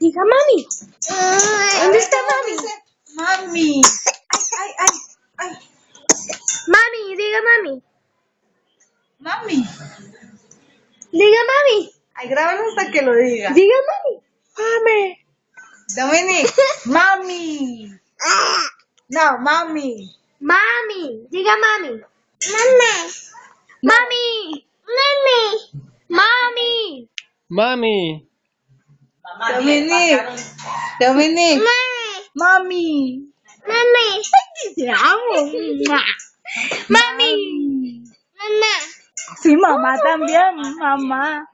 Diga mami. ¿Dónde está mami? Mami. Ay. Mami, diga mami. Mami. Diga mami. Ay, grábalo hasta que lo diga. Diga mami. Mami. Dominic. Mami. No, mami. Mami. Diga mami. Mami. Mami. Mami. Mami. Mami. Dominic. Mami. Mami. Te amo. Mami. Mamá. Sí, mamá también, mamá.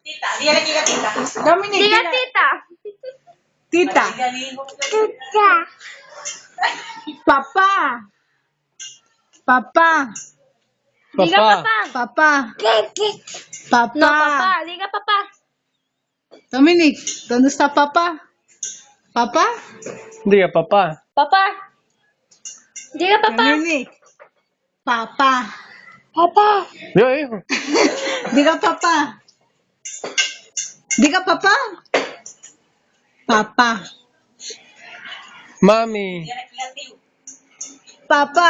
Tita, dígale que diga tita. Dominic, Diga tita. tita. Tita. Papá. Papá. Diga papá. Papá. Papá. No, papá. Diga papá. Dominic, ¿dónde está papá? ¿Papá? Diga papá. Papá. Diga papá. Dominic. Papá. Papá. Yo, hijo. Diga papá. Diga papá. Papá. Mami. Dígale que diga tío. Papá.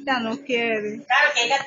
Ya no quiere. Claro que diga tío.